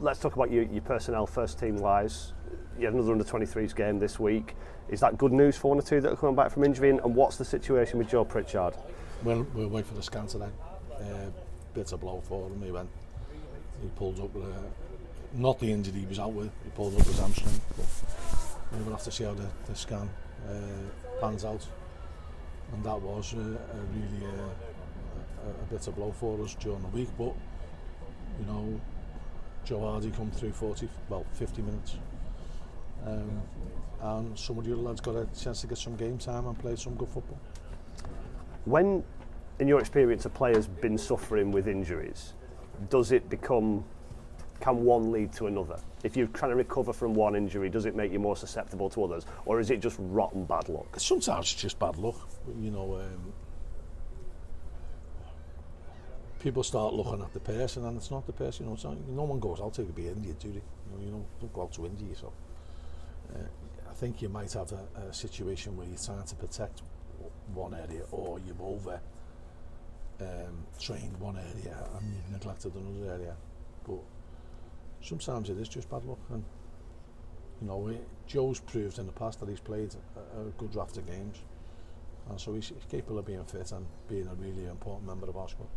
let's talk about your personnel, first team wise. You had another under-23s game this week. Is that good news for one or two that are coming back from injury? And what's the situation with Joe Pritchard? Well, we'll wait for the scan today. Bit of blow for him. He pulled up with not the injury he was out with. He pulled up his hamstring. But we'll have to see how the scan pans out. And that was really a bit of blow for us during the week. But you know, Joe Hardy come through 50 minutes. And some of the other lads got a chance to get some game time and play some good football. When, in your experience, a player's been suffering with injuries, can one lead to another? If you're trying to recover from one injury, does it make you more susceptible to others, or is it just rotten bad luck? Sometimes it's just bad luck. You know, people start looking at the person, and it's not the person. You know, no one goes out to be injured, do they? You know, don't go out to injure yourself. I think you might have a situation where you're trying to protect one area, or you've over trained one area and you've neglected another area. But sometimes it is just bad luck, and you know, Joe's proved in the past that he's played a good draft of games, and so he's capable of being fit and being a really important member of our squad.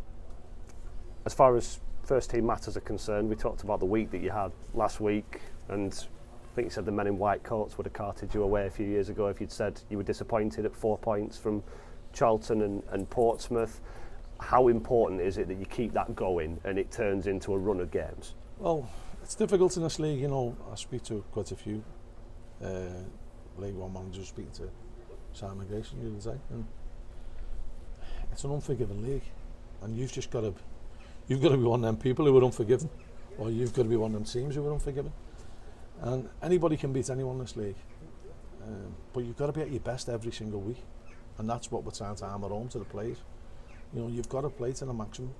As far as first team matters are concerned, we talked about the week that you had last week, and I think you said the men in white coats would have carted you away a few years ago if you'd said you were disappointed at 4 points from Charlton and Portsmouth. How important is it that you keep that going and it turns into a run of games? Well, it's difficult in this league. You know, I speak to quite a few League One managers. Speaking to Simon Grayson the other day, and it's an unforgiving league, and you've got to be one of them people who are unforgiving, or you've got to be one of them teams who are unforgiving. And anybody can beat anyone in this league, but you've got to be at your best every single week, and that's what we're trying to hammer home to the players. You know, you've got to play to the maximum.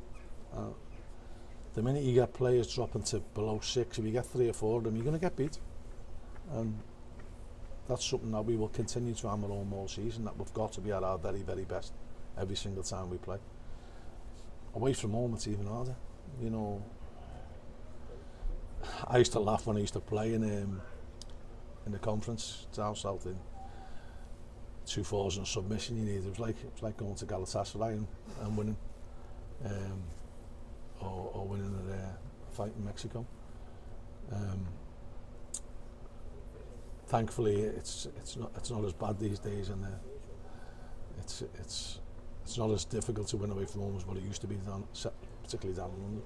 The minute you get players dropping to below 6, if you get 3 or 4 of them, you're going to get beat. And that's something that we will continue to hammer home all season, that we've got to be at our very, very best every single time we play. Away from home, it's even harder. You know, I used to laugh when I used to play in the conference down south in 2-4s and submission. It was like going to Galatasaray and winning, or winning a fight in Mexico. Thankfully, it's not as bad these days, and it's not as difficult to win away from home as what it used to be, particularly down in London.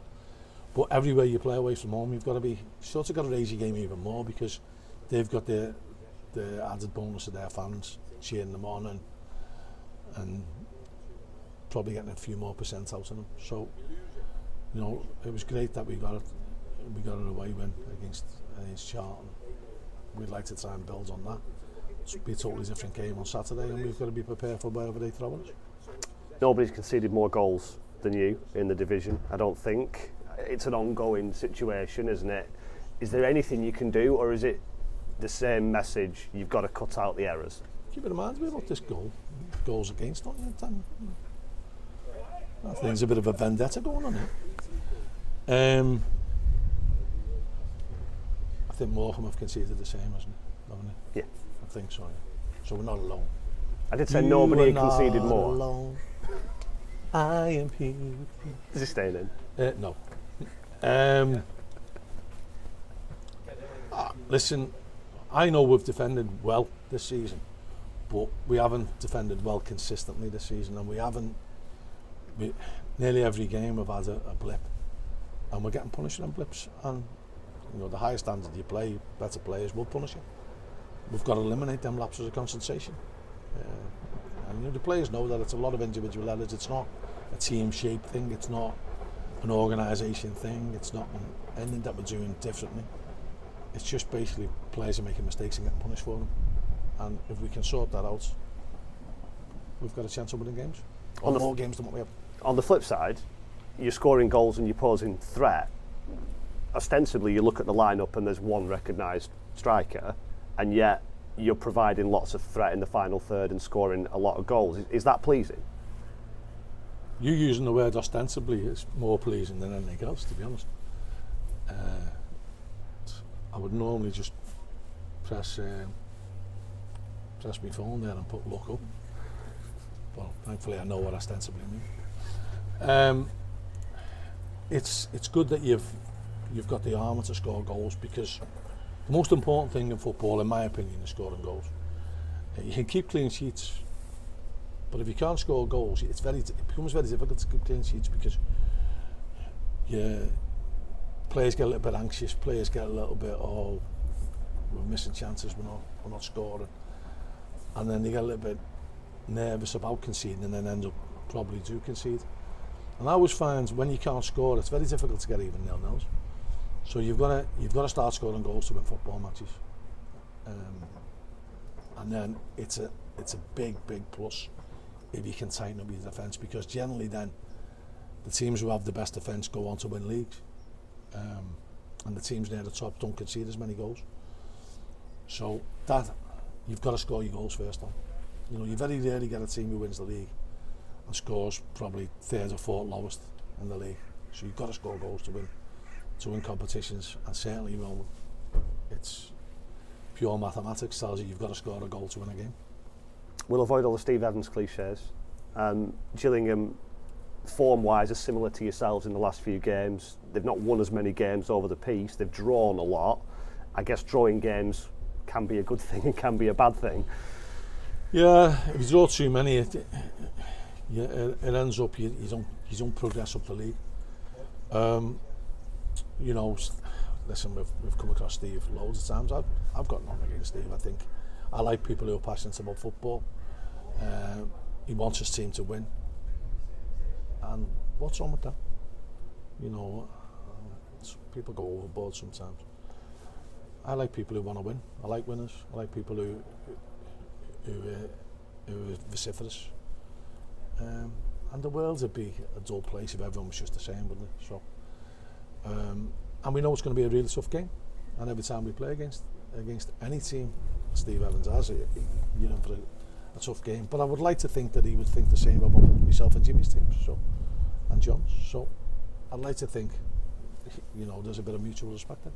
But everywhere you play away from home, you've got to raise your game even more, because they've got the added bonus of their fans cheering them on and probably getting a few more percent out of them. So, you know, it was great that we got an away win against Charlton. We'd like to try and build on that. It'll be a totally different game on Saturday, and we've got to be prepared for wherever they throw us. Nobody's conceded more goals than you in the division, I don't think. It's an ongoing situation, isn't it? Is there anything you can do, or is it the same message, you've got to cut out the errors? Keep in mind about this goals against, don't you? I think there's a bit of a vendetta going on here. I think Morecambe have conceded the same, hasn't it? Haven't they? Yeah. I think so, yeah. So we're not alone. I did say nobody conceded more. Alone. I am here. Is he staying in? No. Listen, I know we've defended well this season, but we haven't defended well consistently this season, and nearly every game we've had a blip, and we're getting punished on blips. And you know, the higher standard you play, better players will punish you. We've got to eliminate them lapses of concentration. And you know, the players know that it's a lot of individual errors. It's not a team shape thing. It's not an organisation thing. It's not anything that we're doing differently. It's just basically players are making mistakes and getting punished for them. And if we can sort that out, we've got a chance of winning games. Or more games than what we have. On the flip side, you're scoring goals and you're posing threat. Ostensibly, you look at the lineup and there's one recognised striker, and yet you're providing lots of threat in the final third and scoring a lot of goals. Is that pleasing? You using the word ostensibly is more pleasing than anything else, to be honest. would normally just press my phone there and put look up. Well, thankfully I know what ostensibly mean. It's good that you've got the armour to score goals, because the most important thing in football, in my opinion, is scoring goals. You can keep clean sheets, but if you can't score goals, it becomes very difficult to keep clean sheets, because players get a little bit anxious, players get a little bit, oh, we're missing chances, we're not scoring, and then they get a little bit nervous about conceding, and then end up probably do concede. And I always find when you can't score, it's very difficult to get even 0-0s. So you've got to start scoring goals to win football matches, and then it's a big plus if you can tighten up your defence, because generally then the teams who have the best defence go on to win leagues, and the teams near the top don't concede as many goals. So that you've got to score your goals first on. You know, you very rarely get a team who wins the league and scores probably third or fourth lowest in the league. So you've got to score goals to win competitions, and certainly, you know, it's pure mathematics tells you you've got to score a goal to win a game. We'll avoid all the Steve Evans cliches. Gillingham, form-wise, are similar to yourselves in the last few games. They've not won as many games over the piece. They've drawn a lot. I guess drawing games can be a good thing and can be a bad thing. Yeah, if you draw too many, it ends up you don't progress up the league. You know, listen, we've come across Steve loads of times. I've got nothing against Steve. I think I like people who are passionate about football. He wants his team to win, and what's wrong with that? You know, people go overboard sometimes. I like people who want to win. I like winners. I like people who are vociferous. And the world would be a dull place if everyone was just the same, wouldn't it? So, and we know it's going to be a really tough game. And every time we play against any team Steve Evans has, you're in for a tough game. But I would like to think that he would think the same about myself and Jimmy's teams, and John's. So I'd like to think, you know, there's a bit of mutual respect there.